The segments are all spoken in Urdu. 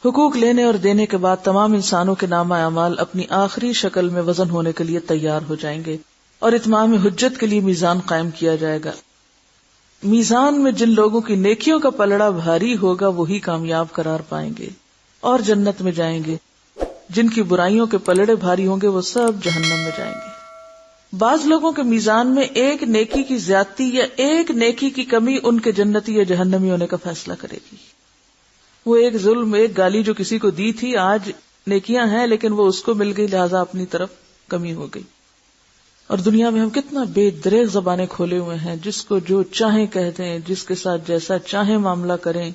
حقوق لینے اور دینے کے بعد تمام انسانوں کے نامہ اعمال اپنی آخری شکل میں وزن ہونے کے لیے تیار ہو جائیں گے اور اتمام حجت کے لیے میزان قائم کیا جائے گا. میزان میں جن لوگوں کی نیکیوں کا پلڑا بھاری ہوگا وہی کامیاب قرار پائیں گے اور جنت میں جائیں گے. جن کی برائیوں کے پلڑے بھاری ہوں گے وہ سب جہنم میں جائیں گے. بعض لوگوں کے میزان میں ایک نیکی کی زیادتی یا ایک نیکی کی کمی ان کے جنتی یا جہنمی ہونے کا فیصلہ کرے گی. وہ ایک ظلم، ایک گالی جو کسی کو دی تھی، آج نیکیاں ہیں لیکن وہ اس کو مل گئی، لہذا اپنی طرف کمی ہو گئی. اور دنیا میں ہم کتنا بے دریغ زبانیں کھولے ہوئے ہیں، جس کو جو چاہیں کہہ دیں، جس کے ساتھ جیسا چاہیں معاملہ کریں.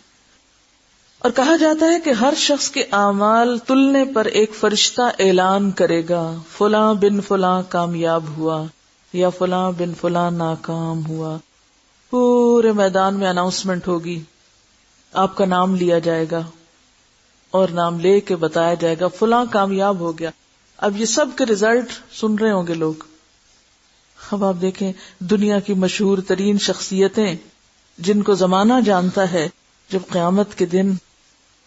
اور کہا جاتا ہے کہ ہر شخص کے اعمال تلنے پر ایک فرشتہ اعلان کرے گا، فلاں بن فلاں کامیاب ہوا یا فلاں بن فلاں ناکام ہوا. پورے میدان میں اناؤنسمنٹ ہوگی، آپ کا نام لیا جائے گا اور نام لے کے بتایا جائے گا فلاں کامیاب ہو گیا. اب یہ سب کے ریزلٹ سن رہے ہوں گے لوگ. اب آپ دیکھیں دنیا کی مشہور ترین شخصیتیں جن کو زمانہ جانتا ہے، جب قیامت کے دن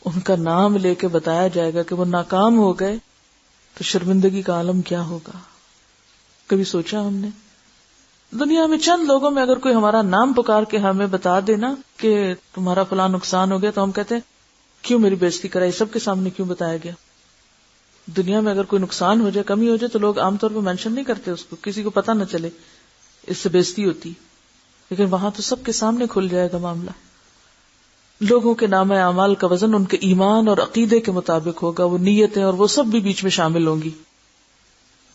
ان کا نام لے کے بتایا جائے گا کہ وہ ناکام ہو گئے تو شرمندگی کا عالم کیا ہوگا. کبھی سوچا ہم نے؟ دنیا میں چند لوگوں میں اگر کوئی ہمارا نام پکار کے ہمیں بتا دینا کہ تمہارا فلاں نقصان ہو گیا تو ہم کہتے ہیں کیوں میری بےزتی کرائی، سب کے سامنے کیوں بتایا گیا. دنیا میں اگر کوئی نقصان ہو جائے، کمی ہو جائے تو لوگ عام طور پہ مینشن نہیں کرتے اس کو، کسی کو پتہ نہ چلے، اس سے بےزتی ہوتی. لیکن وہاں تو سب کے سامنے کھل جائے گا معاملہ. لوگوں کے نامہ اعمال کا وزن ان کے ایمان اور عقیدے کے مطابق ہوگا، وہ نیتیں اور وہ سب بھی بیچ میں شامل ہوں گی.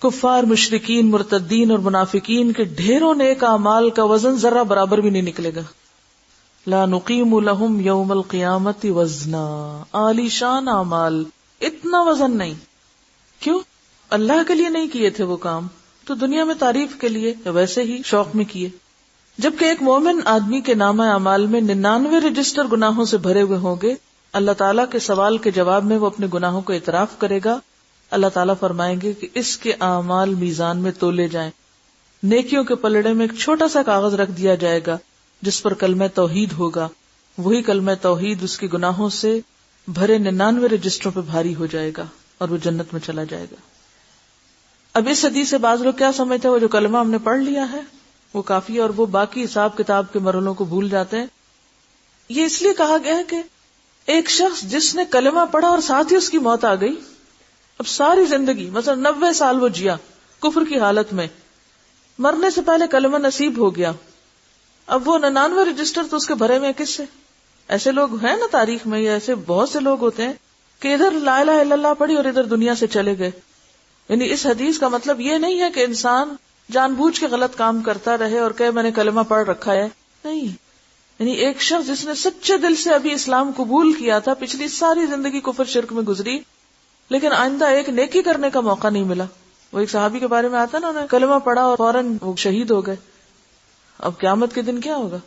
کفار، مشرکین، مرتدین اور منافقین کے ڈھیروں نیک اعمال کا وزن ذرہ برابر بھی نہیں نکلے گا. لا نقیم لہم یوم القیامت وزنا. عالی شان اعمال، اتنا وزن نہیں. کیوں؟ اللہ کے لیے نہیں کیے تھے وہ کام، تو دنیا میں تعریف کے لیے ویسے ہی شوق میں کیے. جبکہ ایک مومن آدمی کے نامہ اعمال میں 99 رجسٹر گناہوں سے بھرے ہوئے ہوں گے. اللہ تعالیٰ کے سوال کے جواب میں وہ اپنے گناہوں کو اعتراف کرے گا. اللہ تعالیٰ فرمائیں گے کہ اس کے اعمال میزان میں تولے جائیں. نیکیوں کے پلڑے میں ایک چھوٹا سا کاغذ رکھ دیا جائے گا جس پر کلمہ توحید ہوگا. وہی کلمہ توحید اس کے گناہوں سے بھرے 99 رجسٹروں پہ بھاری ہو جائے گا اور وہ جنت میں چلا جائے گا. اب اس حدیث سے بعض لوگ کیا سمجھتے ہیں، وہ جو کلمہ ہم نے پڑھ لیا ہے وہ کافی، اور وہ باقی حساب کتاب کے مرحلوں کو بھول جاتے ہیں. یہ اس لیے کہا گیا ہے کہ ایک شخص جس نے کلمہ پڑھا اور ساتھ ہی اس کی موت آ گئی، اب ساری زندگی مثلا 90 سال وہ جیا کفر کی حالت میں، مرنے سے پہلے کلمہ نصیب ہو گیا، اب وہ 99 رجسٹر تو اس کے بھرے میں کس سے؟ ایسے لوگ ہیں نا تاریخ میں، یا ایسے بہت سے لوگ ہوتے ہیں کہ ادھر لا الہ الا اللہ پڑھی اور ادھر دنیا سے چلے گئے. یعنی اس حدیث کا مطلب یہ نہیں ہے کہ انسان جان بوجھ کے غلط کام کرتا رہے اور کہے میں نے کلمہ پڑھ رکھا ہے، نہیں. یعنی ایک شخص جس نے سچے دل سے ابھی اسلام قبول کیا تھا، پچھلی ساری زندگی کفر شرک میں گزری، لیکن آئندہ ایک نیکی کرنے کا موقع نہیں ملا. وہ ایک صحابی کے بارے میں آتا نا، انہوں نے کلمہ پڑھا اور فوراً وہ شہید ہو گئے. اب قیامت کے دن کیا ہوگا؟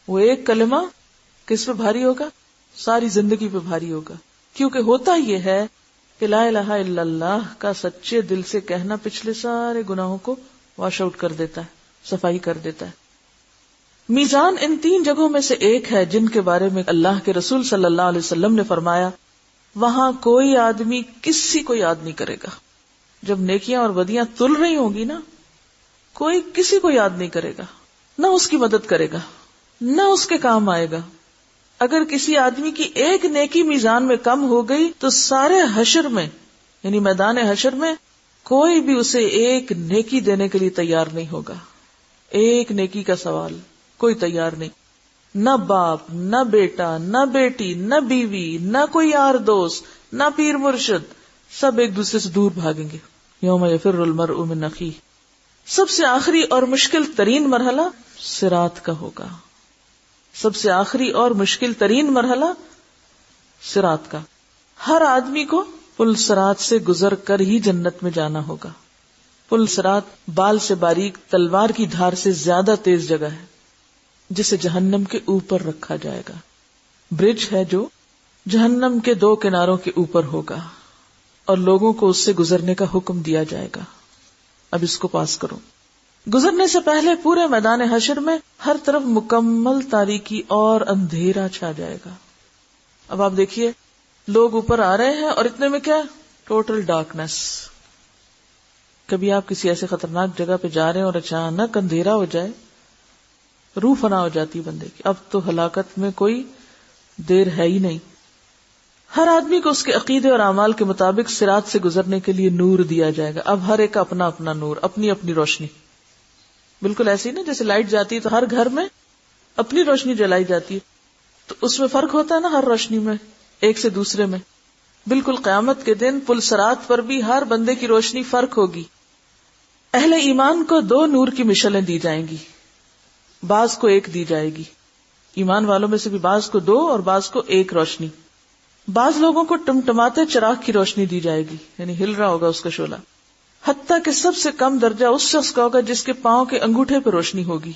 وہ ایک کلمہ کس پہ بھاری ہوگا؟ ساری زندگی پہ بھاری ہوگا. کیونکہ ہوتا یہ ہے کہ لا الہ الا اللہ کا سچے دل سے کہنا پچھلے سارے گناہوں کو واش آؤٹ کر دیتا ہے، صفائی کر دیتا ہے. میزان ان 3 جگہوں میں سے ایک ہے جن کے بارے میں اللہ کے رسول صلی اللہ علیہ وسلم نے فرمایا وہاں کوئی آدمی کسی کو یاد نہیں کرے گا. جب نیکیاں اور بدیاں تل رہی ہوں گی نا، کوئی کسی کو یاد نہیں کرے گا، نہ اس کی مدد کرے گا، نہ اس کے کام آئے گا. اگر کسی آدمی کی ایک نیکی میزان میں کم ہو گئی تو سارے حشر میں، یعنی میدان حشر میں، کوئی بھی اسے ایک نیکی دینے کے لیے تیار نہیں ہوگا. ایک نیکی کا سوال کوئی تیار نہیں. نہ باپ، نہ بیٹا، نہ بیٹی، نہ بیوی، نہ کوئی یار دوست، نہ پیر مرشد، سب ایک دوسرے سے دور بھاگیں گے. یوم یفر المرء من اخیہ. سب سے آخری اور مشکل ترین مرحلہ صراط کا ہوگا. سب سے آخری اور مشکل ترین مرحلہ صراط کا. ہر آدمی کو پل صراط سے گزر کر ہی جنت میں جانا ہوگا. پل صراط بال سے باریک تلوار کی دھار سے زیادہ تیز جگہ ہے جسے جہنم کے اوپر رکھا جائے گا. برج ہے جو جہنم کے 2 کناروں کے اوپر ہوگا اور لوگوں کو اس سے گزرنے کا حکم دیا جائے گا. اب اس کو پاس کرو. گزرنے سے پہلے پورے میدان حشر میں ہر طرف مکمل تاریکی اور اندھیرا چھا جائے گا. اب آپ دیکھیے لوگ اوپر آ رہے ہیں اور اتنے میں کیا ٹوٹل ڈارکنیس. کبھی آپ کسی ایسے خطرناک جگہ پہ جا رہے ہیں اور اچانک اندھیرا ہو جائے, روح فنا ہو جاتی بندے کی, اب تو ہلاکت میں کوئی دیر ہے ہی نہیں. ہر آدمی کو اس کے عقیدے اور اعمال کے مطابق صراط سے گزرنے کے لیے نور دیا جائے گا. اب ہر ایک کا اپنا اپنا نور, اپنی اپنی روشنی. بالکل ایسے ہی نا جیسے لائٹ جاتی ہے تو ہر گھر میں اپنی روشنی جلائی جاتی ہے, تو اس میں فرق ہوتا ہے نا ہر روشنی میں ایک سے دوسرے میں. بالکل قیامت کے دن پل صراط پر بھی ہر بندے کی روشنی فرق ہوگی. اہل ایمان کو 2 نور کی مشلیں دی جائیں گی, بعض کو 1 دی جائے گی. ایمان والوں میں سے بھی بعض کو 2 اور بعض کو 1 روشنی. بعض لوگوں کو ٹمٹماتے چراغ کی روشنی دی جائے گی, یعنی ہل رہا ہوگا اس کا شعلہ. حتیٰ کہ سب سے کم درجہ اس شخص کا ہوگا جس کے پاؤں کے انگوٹھے پہ روشنی ہوگی,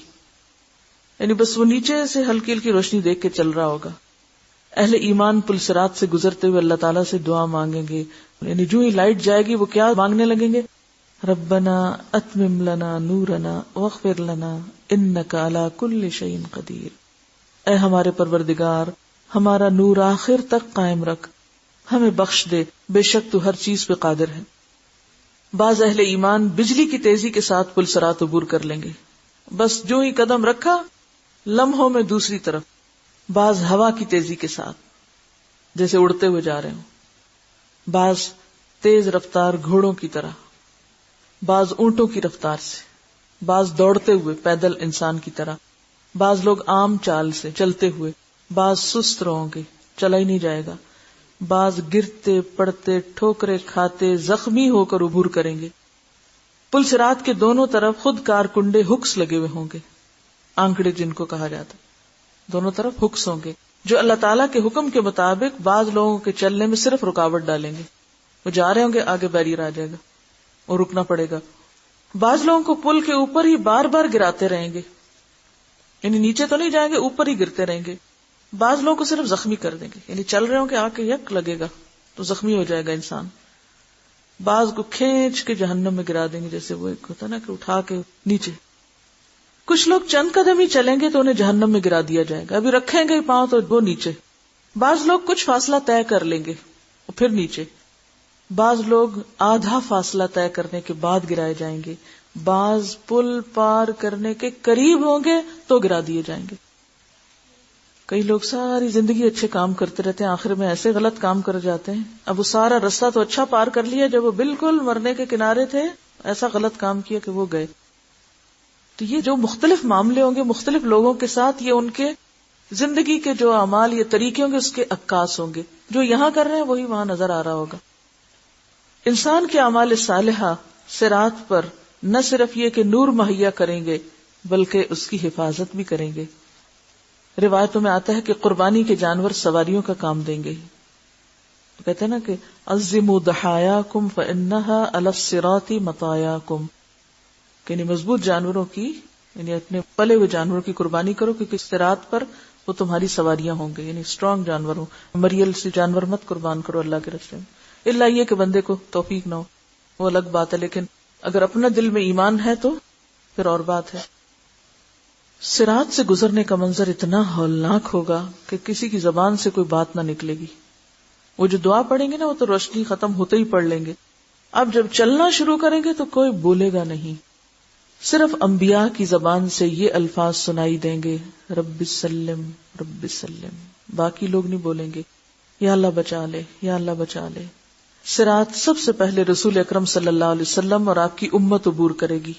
یعنی بس وہ نیچے سے ہلکی ہلکی روشنی دیکھ کے چل رہا ہوگا. اہل ایمان پل صراط سے گزرتے ہوئے اللہ تعالیٰ سے دعا مانگیں گے, یعنی جو ہی لائٹ جائے گی وہ کیا مانگنے لگیں گے, ربنا اتمم لنا نورنا واغفر لنا انک علی کل شیء قدیر. اے ہمارے پروردگار, ہمارا نور آخر تک قائم رکھ, ہمیں بخش دے, بے شک تو ہر چیز پہ قادر ہے. بعض اہل ایمان بجلی کی تیزی کے ساتھ پل صراط عبور کر لیں گے, بس جو ہی قدم رکھا لمحوں میں دوسری طرف. بعض ہوا کی تیزی کے ساتھ جیسے اڑتے ہوئے جا رہے ہوں, بعض تیز رفتار گھوڑوں کی طرح, بعض اونٹوں کی رفتار سے, بعض دوڑتے ہوئے پیدل انسان کی طرح, بعض لوگ عام چال سے چلتے ہوئے, بعض سست رہوں گے, چلا ہی نہیں جائے گا, بعض گرتے پڑتے ٹھوکرے کھاتے زخمی ہو کر عبور کریں گے. پل صراط کے دونوں طرف خود کار کنڈے ہکس لگے ہوئے ہوں گے, آنکڑے جن کو کہا جاتا, دونوں طرف ہکس ہوں گے جو اللہ تعالیٰ کے حکم کے مطابق بعض لوگوں کے چلنے میں صرف رکاوٹ ڈالیں گے. وہ جا رہے ہوں گے, آگے بیریئر آ جائے گا اور رکنا پڑے گا. بعض لوگوں کو پل کے اوپر ہی بار بار گراتے رہیں گے, یعنی نیچے تو نہیں جائیں گے, اوپر ہی گرتے رہیں گے. بعض لوگوں کو صرف زخمی کر دیں گے, یعنی چل رہے ہوں کہ آ کے یک لگے گا تو زخمی ہو جائے گا انسان. بعض کو کھینچ کے جہنم میں گرا دیں گے, جیسے وہ ایک ہوتا نا کہ اٹھا کے نیچے. کچھ لوگ چند قدم ہی چلیں گے تو انہیں جہنم میں گرا دیا جائے گا, ابھی رکھیں گے پاؤں تو وہ نیچے. بعض لوگ کچھ فاصلہ طے کر لیں گے اور پھر نیچے. بعض لوگ آدھا فاصلہ طے کرنے کے بعد گرائے جائیں گے, بعض پل پار کرنے کے قریب ہوں گے تو گرا دیے جائیں گے. کئی لوگ ساری زندگی اچھے کام کرتے رہتے ہیں, آخر میں ایسے غلط کام کر جاتے ہیں. اب وہ سارا رستہ تو اچھا پار کر لیا, جب وہ بالکل مرنے کے کنارے تھے ایسا غلط کام کیا کہ وہ گئے. تو یہ جو مختلف معاملے ہوں گے مختلف لوگوں کے ساتھ, یہ ان کے زندگی کے جو اعمال یہ طریقے ہوں گے اس کے عکاس ہوں گے. جو یہاں کر رہے ہیں وہی وہاں نظر آ رہا ہوگا. انسان کے اعمال صالحہ صراط پر نہ صرف یہ کہ نور مہیا کریں گے بلکہ اس کی حفاظت بھی کریں گے. روایتوں میں آتا ہے کہ قربانی کے جانور سواریوں کا کام دیں گے. کہتے ہیں نا کہ عظموا ضحایاکم فانها علی الصراط مطایاکم, یعنی مضبوط جانوروں کی, یعنی اپنے پلے ہوئے جانوروں کی قربانی کرو کیونکہ صراط پر وہ تمہاری سواریاں ہوں گے, یعنی اسٹرانگ جانور ہوں. مریل سے جانور مت قربان کرو اللہ کے راستے میں, الا یہ کہ بندے کو توفیق نہ ہو, وہ الگ بات ہے. لیکن اگر اپنا دل میں ایمان ہے تو پھر اور بات ہے. صراط سے گزرنے کا منظر اتنا ہولناک ہوگا کہ کسی کی زبان سے کوئی بات نہ نکلے گی. وہ جو دعا پڑھیں گے نا وہ تو روشنی ختم ہوتے ہی پڑھ لیں گے. اب جب چلنا شروع کریں گے تو کوئی بولے گا نہیں, صرف انبیاء کی زبان سے یہ الفاظ سنائی دیں گے, رب سلم رب سلم. باقی لوگ نہیں بولیں گے یا اللہ بچا لے یا اللہ بچا لے. صراط سب سے پہلے رسول اکرم صلی اللہ علیہ وسلم اور آپ کی امت عبور کرے گی,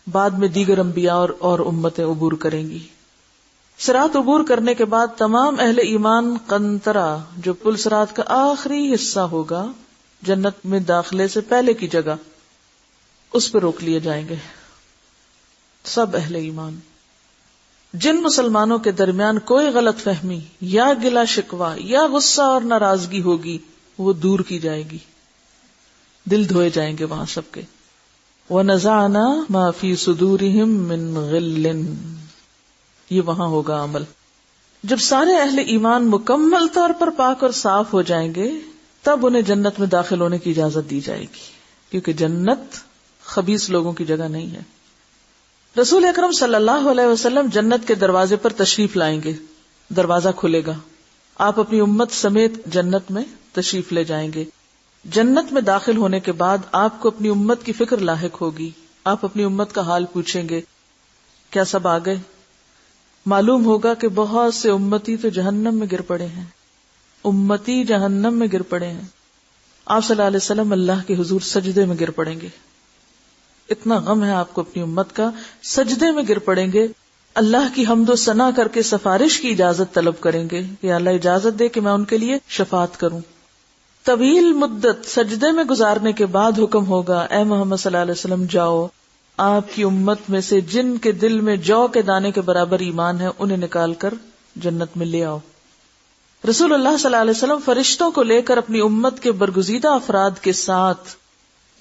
بعد میں دیگر انبیاء اور امتیں عبور کریں گی. صراط عبور کرنے کے بعد تمام اہل ایمان قنطرہ, جو پل صراط کا آخری حصہ ہوگا جنت میں داخلے سے پہلے کی جگہ, اس پہ روک لیے جائیں گے. سب اہل ایمان. جن مسلمانوں کے درمیان کوئی غلط فہمی یا گلا شکوہ یا غصہ اور ناراضگی ہوگی وہ دور کی جائے گی, دل دھوئے جائیں گے وہاں سب کے. وَنَزَعْنَا مَا فِي صُدُورِهِم مِّن غِلٍّ, یہ وہاں ہوگا عمل. جب سارے اہل ایمان مکمل طور پر پاک اور صاف ہو جائیں گے تب انہیں جنت میں داخل ہونے کی اجازت دی جائے گی, کیونکہ جنت خبیث لوگوں کی جگہ نہیں ہے. رسول اکرم صلی اللہ علیہ وسلم جنت کے دروازے پر تشریف لائیں گے, دروازہ کھلے گا, آپ اپنی امت سمیت جنت میں تشریف لے جائیں گے. جنت میں داخل ہونے کے بعد آپ کو اپنی امت کی فکر لاحق ہوگی. آپ اپنی امت کا حال پوچھیں گے کیا سب آ گئے؟ معلوم ہوگا کہ بہت سے امتی تو جہنم میں گر پڑے ہیں. امتی جہنم میں گر پڑے ہیں. آپ صلی اللہ علیہ وسلم اللہ کے حضور سجدے میں گر پڑیں گے. اتنا غم ہے آپ کو اپنی امت کا. سجدے میں گر پڑیں گے, اللہ کی حمد و ثنا کر کے سفارش کی اجازت طلب کریں گے کہ اللہ اجازت دے کہ میں ان کے لیے شفاعت کروں. طویل مدت سجدے میں گزارنے کے بعد حکم ہوگا اے محمد صلی اللہ علیہ وسلم جاؤ, آپ کی امت میں سے جن کے دل میں جو کے دانے کے برابر ایمان ہے انہیں نکال کر جنت میں لے آؤ. رسول اللہ صلی اللہ علیہ وسلم فرشتوں کو لے کر اپنی امت کے برگزیدہ افراد کے ساتھ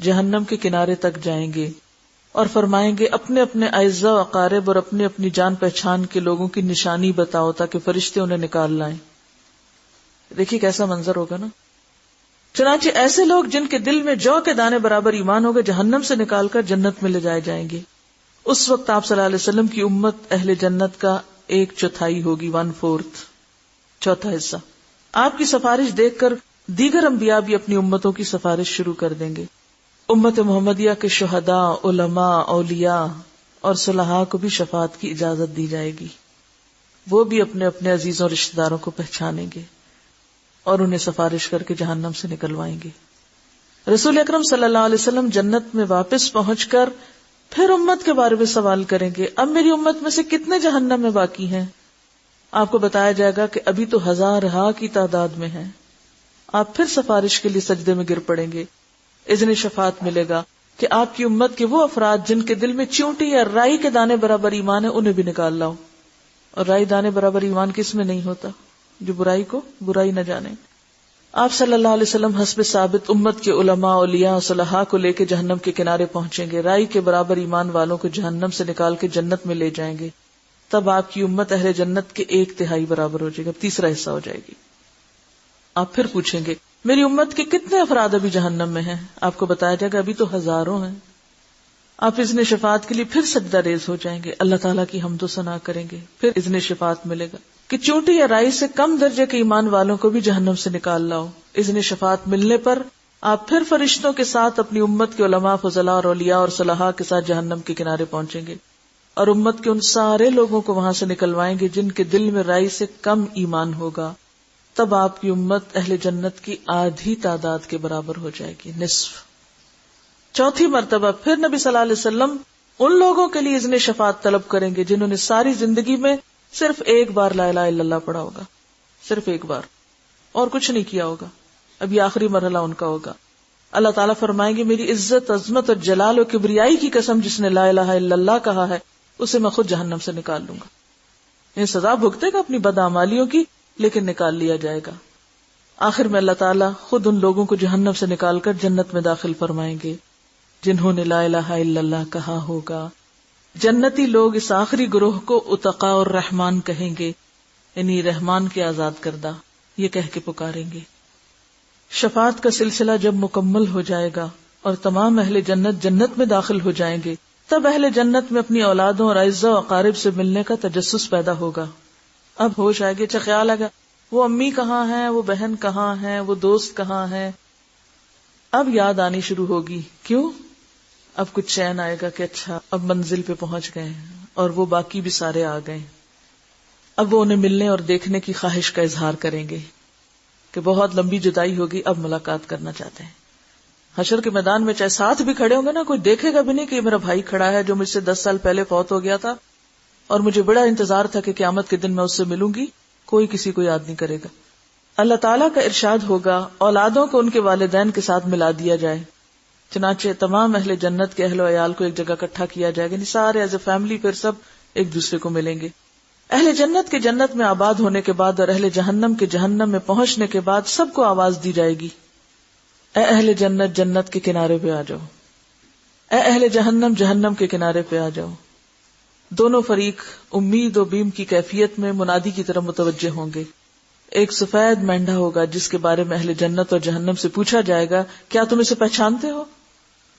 جہنم کے کنارے تک جائیں گے اور فرمائیں گے اپنے اپنے اعزاء و اقارب اور اپنی اپنی جان پہچان کے لوگوں کی نشانی بتاؤ تاکہ فرشتے انہیں نکال لائیں. دیکھیے کیسا منظر ہوگا نا. چنانچہ ایسے لوگ جن کے دل میں جو کے دانے برابر ایمان ہوگا جہنم سے نکال کر جنت میں لے جائے جائیں گے. اس وقت آپ صلی اللہ علیہ وسلم کی امت اہل جنت کا 1/4 ہوگی, 1/4, چوتھا حصہ. آپ کی سفارش دیکھ کر دیگر انبیاء بھی اپنی امتوں کی سفارش شروع کر دیں گے. امت محمدیہ کے شہداء, علماء, اولیاء اور صلحاء کو بھی شفاعت کی اجازت دی جائے گی. وہ بھی اپنے اپنے عزیزوں اور رشتہ داروں کو پہچانیں گے اور انہیں سفارش کر کے جہنم سے نکلوائیں گے. رسول اکرم صلی اللہ علیہ وسلم جنت میں واپس پہنچ کر پھر امت کے بارے میں سوال کریں گے اب میری امت میں سے کتنے جہنم میں باقی ہیں؟ آپ کو بتایا جائے گا کہ ابھی تو 1000 کی تعداد میں ہیں. آپ پھر سفارش کے لیے سجدے میں گر پڑیں گے. اذن شفاعت ملے گا کہ آپ کی امت کے وہ افراد جن کے دل میں چیونٹی یا رائی کے دانے برابر ایمان ہے انہیں بھی نکال لاؤ. اور رائی دانے برابر ایمان کس میں نہیں ہوتا؟ جو برائی کو برائی نہ جانے. آپ صلی اللہ علیہ وسلم حسب ثابت امت کے علماء, اولیاء اور صلحاء کو لے کے جہنم کے کنارے پہنچیں گے. رائی کے برابر ایمان والوں کو جہنم سے نکال کے جنت میں لے جائیں گے. تب آپ کی امت اہل جنت کے 1/3 برابر ہو جائے گا, 3 حصہ ہو جائے گی. آپ پھر پوچھیں گے میری امت کے کتنے افراد ابھی جہنم میں ہیں؟ آپ کو بتایا جائے گا ابھی تو 1000 ہیں. آپ اذن شفاعت کے لیے پھر سجدہ ریز ہو جائیں گے, اللہ تعالیٰ کی حمد و ثنا کریں گے, پھر اذن شفاعت ملے گا کہ چونٹی یا رائی سے کم درجے کے ایمان والوں کو بھی جہنم سے نکال لاؤ. اذن شفاعت ملنے پر آپ پھر فرشتوں کے ساتھ اپنی امت کے علماء, فضلاء اور اولیاء اور صلحاء کے ساتھ جہنم کے کنارے پہنچیں گے اور امت کے ان سارے لوگوں کو وہاں سے نکلوائیں گے جن کے دل میں رائی سے کم ایمان ہوگا. تب آپ کی امت اہل جنت کی آدھی تعداد کے برابر ہو جائے گی, نصف. چوتھی مرتبہ پھر نبی صلی اللہ علیہ وسلم ان لوگوں کے لیے اذن شفاعت طلب کریں گے جنہوں نے ساری زندگی میں صرف ایک بار لا الہ الا اللہ پڑھا ہوگا, صرف ایک بار, اور کچھ نہیں کیا ہوگا. اب یہ آخری مرحلہ ان کا ہوگا. اللہ تعالیٰ فرمائیں گے میری عزت, عظمت اور جلال و کبریائی کی قسم جس نے لا الہ الا اللہ کہا ہے اسے میں خود جہنم سے نکال لوں گا. یہ سزا بھگتے گا اپنی بدعمالیوں کی, لیکن نکال لیا جائے گا. آخر میں اللہ تعالیٰ خود ان لوگوں کو جہنم سے نکال کر جنت میں داخل فرمائیں گے جنہوں نے لا الہ الا اللہ کہا ہوگا. جنتی لوگ اس آخری گروہ کو اتقاء اور رحمان کہیں گے, یعنی رحمان کے آزاد کردہ, یہ کہہ کے پکاریں گے. شفاعت کا سلسلہ جب مکمل ہو جائے گا اور تمام اہل جنت جنت میں داخل ہو جائیں گے تب اہل جنت میں اپنی اولادوں اور اعزاء و اقارب سے ملنے کا تجسس پیدا ہوگا. اب ہوش آئے گی, اچھا خیال آئے گا وہ امی کہاں ہیں, وہ بہن کہاں ہیں, وہ دوست کہاں ہیں. اب یاد آنی شروع ہوگی. کیوں؟ اب کچھ چین آئے گا کہ اچھا اب منزل پہ پہنچ گئے ہیں اور وہ باقی بھی سارے آ گئے. اب وہ انہیں ملنے اور دیکھنے کی خواہش کا اظہار کریں گے کہ بہت لمبی جدائی ہوگی, اب ملاقات کرنا چاہتے ہیں. حشر کے میدان میں چاہے ساتھ بھی کھڑے ہوں گے نا, کوئی دیکھے گا بھی نہیں کہ میرا بھائی کھڑا ہے جو مجھ سے 10 سال پہلے فوت ہو گیا تھا اور مجھے بڑا انتظار تھا کہ قیامت کے دن میں اس سے ملوں گی. کوئی کسی کو یاد نہیں کرے گا. اللہ تعالیٰ کا ارشاد ہوگا اولادوں کو ان کے والدین کے ساتھ ملا دیا جائے. چنانچہ تمام اہل جنت کے اہل و عیال کو ایک جگہ اکٹھا کیا جائے گا, یعنی سارے ایز اے فیملی پھر سب ایک دوسرے کو ملیں گے. اہل جنت کے جنت میں آباد ہونے کے بعد اور اہل جہنم کے جہنم میں پہنچنے کے بعد سب کو آواز دی جائے گی, اے اہل جنت جنت کے کنارے پہ آ جاؤ, اے اہل جہنم جہنم کے کنارے پہ آ جاؤ. دونوں فریق امید و بیم کی کیفیت میں منادی کی طرف متوجہ ہوں گے. ایک سفید مینڈھا ہوگا جس کے بارے میں اہل جنت اور جہنم سے پوچھا جائے گا کیا تم اسے پہچانتے ہو؟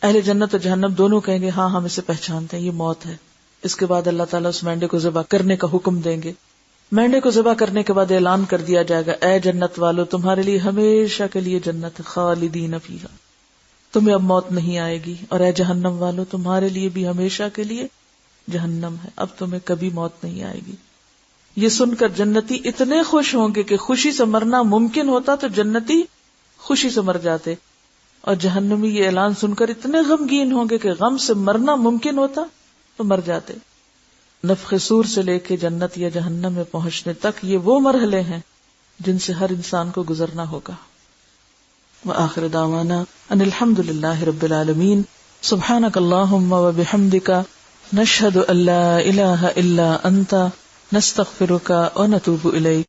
اہل جنت اور جہنم دونوں کہیں گے ہاں ہم اسے پہچانتے ہیں, یہ موت ہے. اس کے بعد اللہ تعالیٰ اس مینڈے کو ذبح کرنے کا حکم دیں گے. مینڈے کو ذبح کرنے کے بعد اعلان کر دیا جائے گا اے جنت والو تمہارے لیے ہمیشہ کے لیے جنت خالدین فیہا، تمہیں اب موت نہیں آئے گی، اور اے جہنم والو تمہارے لیے بھی ہمیشہ کے لیے جہنم ہے، اب تمہیں کبھی موت نہیں آئے گی۔ یہ سن کر جنتی اتنے خوش ہوں گے کہ خوشی سے مرنا ممکن ہوتا تو جنتی خوشی سے مر جاتے، اور جہنمی یہ اعلان سن کر اتنے غمگین ہوں گے کہ غم سے مرنا ممکن ہوتا تو مر جاتے۔ نفخ صور سے لے کے جنت یا جہنم میں پہنچنے تک یہ وہ مرحلے ہیں جن سے ہر انسان کو گزرنا ہوگا۔ وآخر دعوانا ان الحمد للہ رب العالمین، سبحانک اللہم وبحمدک، نشہد ان لا الہ الا انت، نستغفرک ونتوب الیک۔